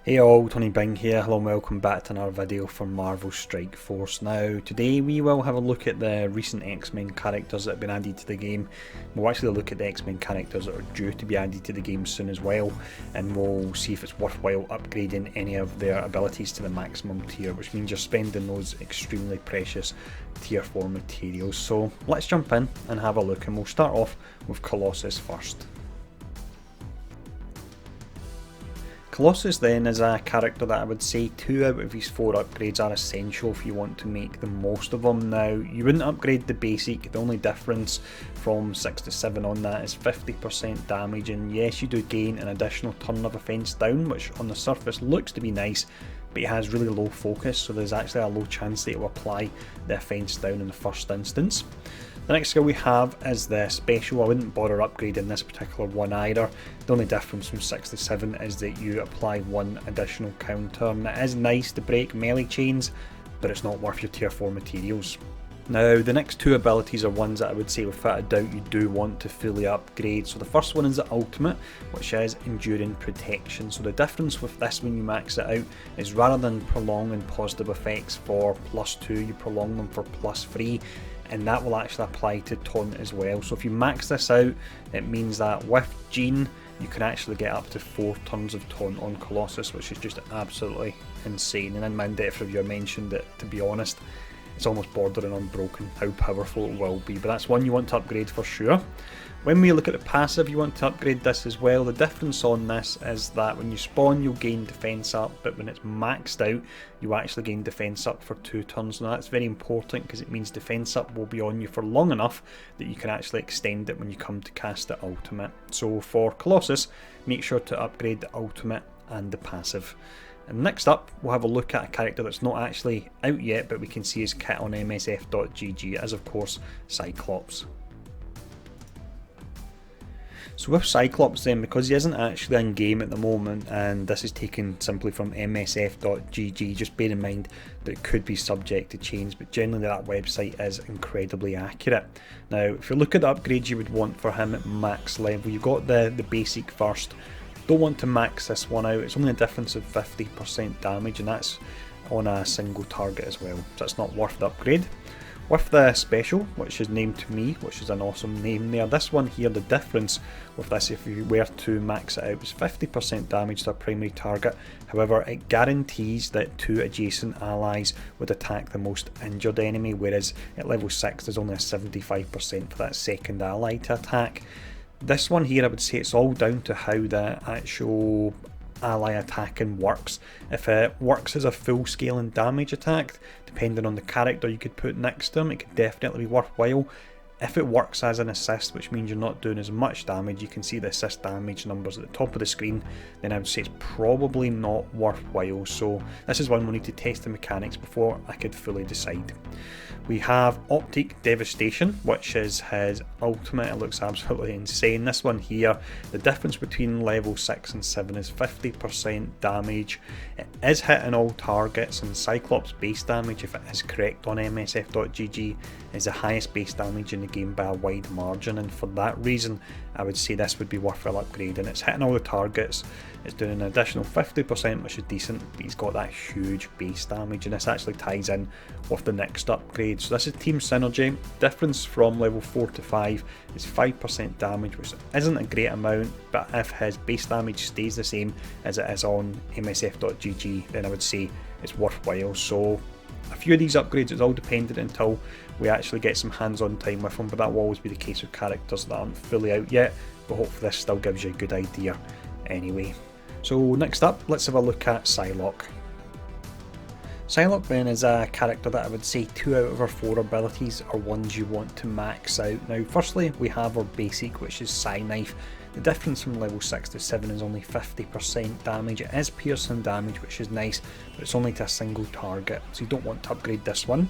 Hey all, Tony Bing here. Hello and welcome back to another video from Marvel Strike Force. Now, today we will have a look at the recent X-Men characters that have been added to the game. We'll actually look at the X-Men characters that are due to be added to the game soon as well, and we'll see if it's worthwhile upgrading any of their abilities to the maximum tier, which means you're spending those extremely precious tier 4 materials. So let's jump in and have a look, and we'll start off with Colossus first. Colossus then is a character that I would say 2 out of his 4 upgrades are essential if you want to make the most of them. Now, you wouldn't upgrade the basic, the only difference from 6 to 7 on that is 50% damage, and yes, you do gain an additional turn of offence down, which on the surface looks to be nice, but it has really low focus, so there's actually a low chance that it will apply the offence down in the first instance. The next skill we have is the special. I wouldn't bother upgrading this particular one either. The only difference from 6 to 7 is that you apply 1 additional counter, and it is nice to break melee chains, but it's not worth your tier 4 materials. Now, the next 2 abilities are ones that I would say without a doubt you do want to fully upgrade. So the first one is the ultimate, which is Enduring Protection. So the difference with this when you max it out is rather than prolonging positive effects for +2, you prolong them for +3. And that will actually apply to taunt as well. So if you max this out, it means that with Jean, you can actually get up to 4 turns of taunt on Colossus, which is just absolutely insane. And in my in-depth review I mentioned that, to be honest, it's almost bordering on broken how powerful it will be, but that's one you want to upgrade for sure. When we look at the passive, you want to upgrade this as well. The difference on this is that when you spawn you'll gain defense up, but when it's maxed out you actually gain defense up for 2 turns. Now that's very important because it means defense up will be on you for long enough that you can actually extend it when you come to cast the ultimate. So for Colossus, make sure to upgrade the ultimate and the passive. And next up, we'll have a look at a character that's not actually out yet, but we can see his kit on msf.gg, as of course Cyclops. So with Cyclops then, because he isn't actually in game at the moment, and this is taken simply from msf.gg, just bear in mind that it could be subject to change, but generally that website is incredibly accurate. Now, if you look at the upgrades you would want for him at max level, you've got the basic first. Don't want to max this one out, it's only a difference of 50% damage, and that's on a single target as well, so that's not worth the upgrade. With the special, which is named to me, which is an awesome name there, this one here, the difference with this if you were to max it out is 50% damage to a primary target. However, it guarantees that 2 adjacent allies would attack the most injured enemy, whereas at level 6 there's only a 75% for that second ally to attack. This one here, I would say it's all down to how the actual ally attacking works. If it works as a full scale and damage attack, depending on the character you could put next to him, it could definitely be worthwhile. If it works as an assist, which means you're not doing as much damage, you can see the assist damage numbers at the top of the screen, then I would say it's probably not worthwhile. So this is one we need to test the mechanics before I could fully decide. We have Optic Devastation, which is his ultimate. It looks absolutely insane. This one here, the difference between level 6 and 7 is 50% damage. It is hitting all targets, and Cyclops base damage, if it is correct on msf.gg, is the highest base damage in the game by a wide margin, and for that reason I would say this would be worthwhile upgrading. It's hitting all the targets, it's doing an additional 50%, which is decent, but he's got that huge base damage, and this actually ties in with the next upgrade. So this is Team Synergy. Difference from level 4 to 5 is 5% damage, which isn't a great amount, but if his base damage stays the same as it is on msf.gg, then I would say it's worthwhile. So a few of these upgrades, it's all dependent until we actually get some hands-on time with them, but that will always be the case with characters that aren't fully out yet, but hopefully this still gives you a good idea anyway. So next up, let's have a look at Psylocke. Psylocke then is a character that I would say 2 out of our 4 abilities are ones you want to max out. Now firstly we have our basic, which is Psy Knife. The difference from level 6 to 7 is only 50% damage. It is piercing damage, which is nice, but it's only to a single target, so you don't want to upgrade this one.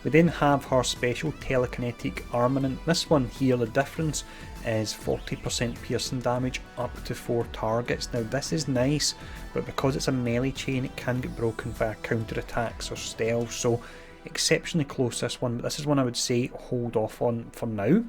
We then have her special Telekinetic Armament. This one here, the difference is 40% piercing damage up to 4 targets. Now this is nice, but because it's a melee chain it can get broken via counter attacks or stealth, so exceptionally close this one, but this is one I would say hold off on for now.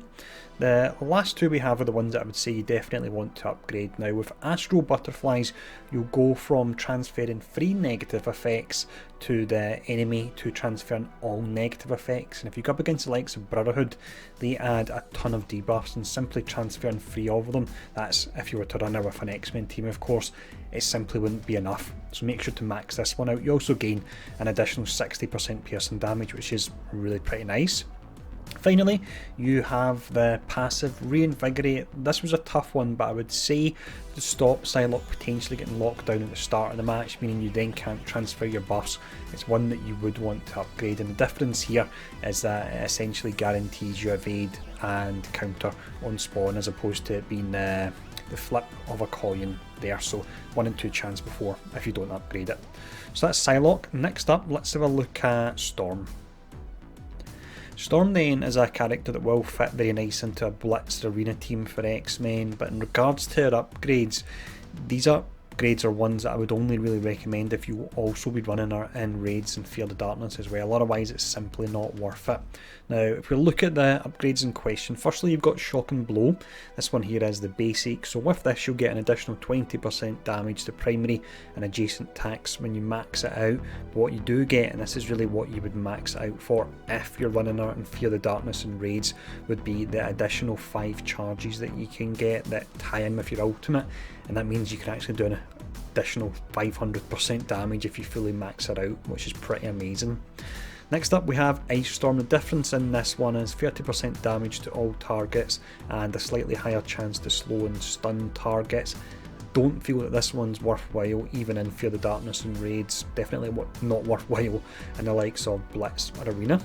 The last two we have are the ones that I would say you definitely want to upgrade. Now with Astral Butterflies, you'll go from transferring 3 negative effects to the enemy to transferring all negative effects, and if you go up against the likes of Brotherhood, they add a ton of debuffs, and simply transferring 3 of them, that's if you were to run it with an X-Men team of course, it simply wouldn't be enough. So make sure to max this one out. You also gain an additional 60% piercing damage, which is really pretty nice. Finally, you have the passive Reinvigorate. This was a tough one, but I would say to stop Psylocke potentially getting locked down at the start of the match, meaning you then can't transfer your buffs. It's one that you would want to upgrade, and the difference here is that it essentially guarantees you evade and counter on spawn, as opposed to it being the flip of a coin there, so 1 in 2 chance before if you don't upgrade it. So that's Psylocke. Next up, let's have a look at Storm. Storm then is a character that will fit very nice into a Blitz arena team for X-Men, but in regards to her upgrades, these upgrades are ones that I would only really recommend if you also be running her in raids and Fear the Darkness as well, otherwise it's simply not worth it. Now if we look at the upgrades in question, firstly you've got Shock and Blow. This one here is the basic, so with this you'll get an additional 20% damage to primary and adjacent attacks when you max it out. But what you do get, and this is really what you would max it out for if you're running her in Fear the Darkness and raids, would be the additional 5 charges that you can get that tie in with your ultimate, and that means you can actually do an additional 500% damage if you fully max it out, which is pretty amazing. Next up we have Ice Storm. The difference in this one is 30% damage to all targets and a slightly higher chance to slow and stun targets. Don't feel that this one's worthwhile even in Fear the Darkness and raids, definitely not worthwhile in the likes of Blitz or Arena.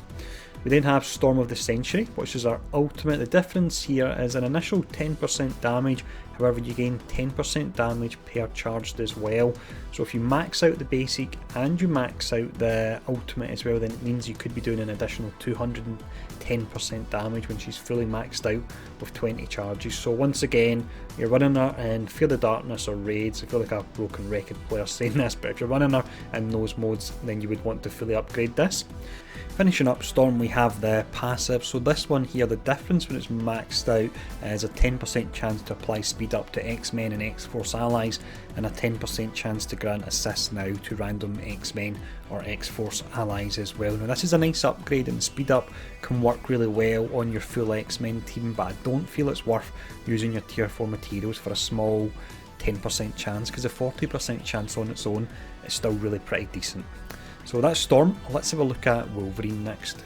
We then have Storm of the Century, which is our ultimate. The difference here is an initial 10% damage, however you gain 10% damage per charged as well. So if you max out the basic and you max out the ultimate as well, then it means you could be doing an additional 210% damage when she's fully maxed out with 20 charges. So once again, you're running her in Fear the Darkness or raids. I feel like a broken record player saying this, but if you're running her in those modes, then you would want to fully upgrade this. Finishing up Storm, we have the passive. So this one here, the difference when it's maxed out is a 10% chance to apply speed up to X-Men and X-Force allies, and a 10% chance to grant assists now to random X-Men or X-Force allies as well. Now this is a nice upgrade, and speed up can work really well on your full X-Men team, but I don't feel it's worth using your tier 4 materials for a small 10% chance, because a 40% chance on its own is still really pretty decent. So that's Storm. Let's have a look at Wolverine next.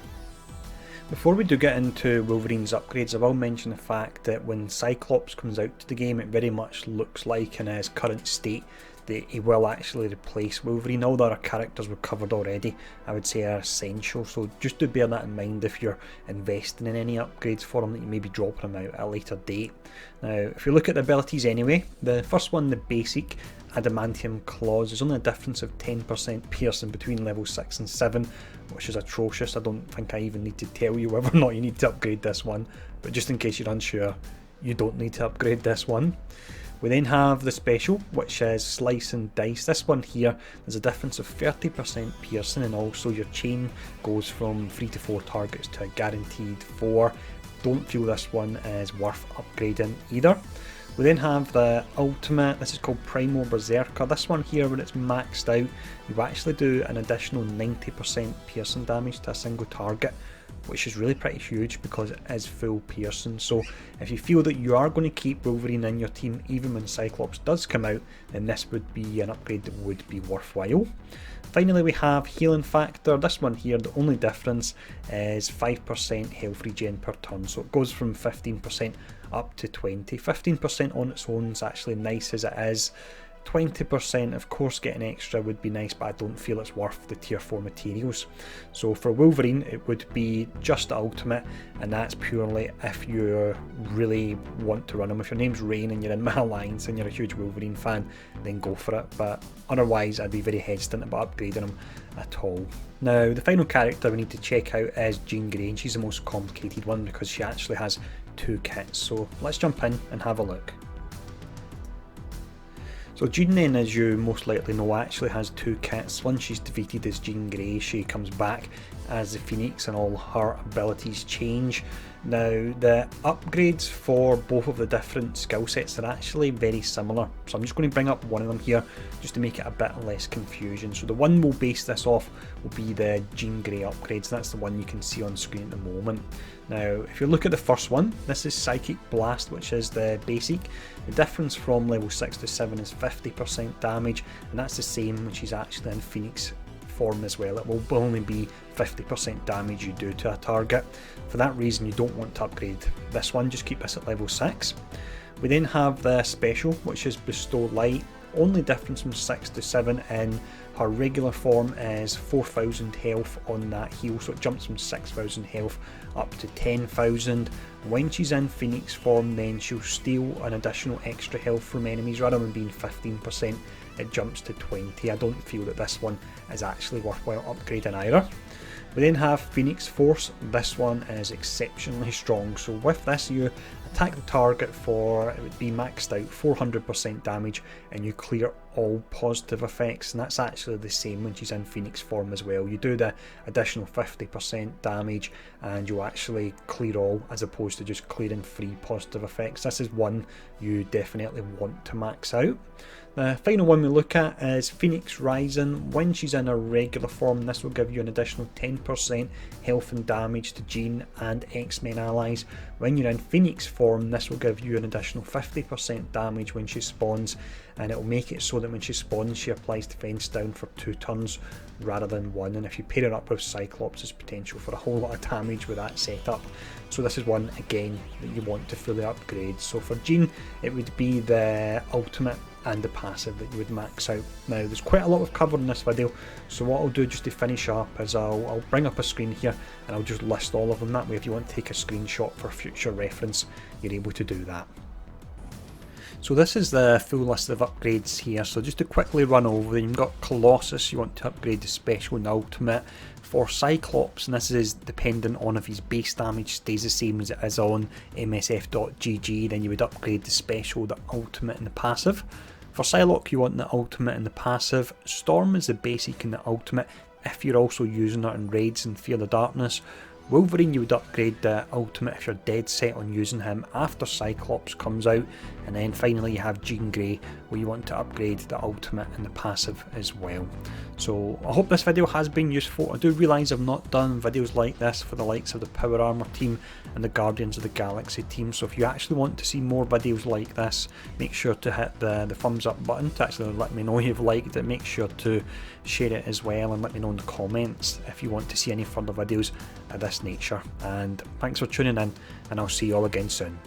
Before we do get into Wolverine's upgrades, I will mention the fact that when Cyclops comes out to the game, it very much looks like in his current state that he will actually replace Wolverine. All the other characters we've covered already, I would say, are essential, so just do bear that in mind if you're investing in any upgrades for him, that you may be dropping him out at a later date. Now if you look at the abilities anyway, the first one, the basic Adamantium Claws, there's only a difference of 10% piercing between level 6 and 7, which is atrocious. I don't think I even need to tell you whether or not you need to upgrade this one, but just in case you're unsure, you don't need to upgrade this one. We then have the special, which is Slice and Dice. This one here, there's a difference of 30% piercing, and also your chain goes from 3 to 4 targets to a guaranteed 4. Don't feel this one is worth upgrading either. We then have the ultimate. This is called Primal Berserker. This one here, when it's maxed out, you actually do an additional 90% piercing damage to a single target, which is really pretty huge because it is full piercing. So if you feel that you are going to keep Wolverine in your team even when Cyclops does come out, then this would be an upgrade that would be worthwhile. Finally we have Healing Factor. This one here, the only difference is 5% health regen per turn, so it goes from 15% up to 20. 15% on its own is actually nice as it is. 20%, of course, getting extra would be nice, but I don't feel it's worth the tier 4 materials. So for Wolverine, it would be just the ultimate, and that's purely if you really want to run him. If your name's Rain and you're in my alliance and you're a huge Wolverine fan, then go for it, but otherwise I'd be very hesitant about upgrading him at all. Now the final character we need to check out is Jean Grey, and she's the most complicated one because she actually has 2 kits, so let's jump in and have a look. So Jean then, as you most likely know, actually has 2 kits. Once she's defeated as Jean Grey, she comes back as the Phoenix and all her abilities change. Now the upgrades for both of the different skill sets are actually very similar, so I'm just going to bring up one of them here just to make it a bit less confusion. So the one we'll base this off will be the Jean Grey upgrades. That's the one you can see on screen at the moment. Now if you look at the first one, this is Psychic Blast, which is the basic. The difference from level 6 to 7 is 50% damage, and that's the same when she's actually in Phoenix form as well. It will only be 50% damage you do to a target. For that reason you don't want to upgrade this one, just keep this at level 6. We then have the special, which is Bestow Light. Only difference from 6 to 7 in her regular form is 4,000 health on that heal, so it jumps from 6,000 health up to 10,000. When she's in Phoenix form, then she'll steal an additional extra health from enemies. Rather than being 15%, it jumps to 20. I don't feel that this one is actually worthwhile upgrading either. We then have Phoenix Force. This one is exceptionally strong, so with this you attack the target for, it would be maxed out 400% damage, and you clear all positive effects, and that's actually the same when she's in Phoenix form as well. You do the additional 50% damage and you actually clear all, as opposed to just clearing 3 positive effects. This is one you definitely want to max out. The final one we look at is Phoenix Rising. When she's in her regular form, this will give you an additional 10% health and damage to Jean and X-Men allies. When you're in Phoenix form, this will give you an additional 50% damage when she spawns, and it will make it so that when she spawns she applies defense down for 2 turns rather than 1, and if you pair her up with Cyclops, there's potential for a whole lot of damage with that setup. So this is one again that you want to fully upgrade. So for Jean it would be the ultimate and the passive that you would max out. Now there's quite a lot of cover in this video, so what I'll do just to finish up is I'll bring up a screen here and I'll just list all of them. That way if you want to take a screenshot for future reference, you're able to do that. So this is the full list of upgrades here, so just to quickly run over, you've got Colossus, you want to upgrade the special and the ultimate. For Cyclops, and this is dependent on if his base damage stays the same as it is on MSF.GG, then you would upgrade the special, the ultimate and the passive. For Psylocke you want the ultimate and the passive. Storm is the basic and the ultimate if you're also using her in raids and Fear the Darkness. Wolverine you would upgrade the ultimate if you're dead set on using him after Cyclops comes out, and then finally you have Jean Grey where you want to upgrade the ultimate and the passive as well. So I hope this video has been useful. I do realise I've not done videos like this for the likes of the Power Armor team and the Guardians of the Galaxy team, so if you actually want to see more videos like this, make sure to hit the thumbs up button to actually let me know you've liked it. Make sure to share it as well and let me know in the comments if you want to see any further videos of this nature. And thanks for tuning in, and I'll see you all again soon.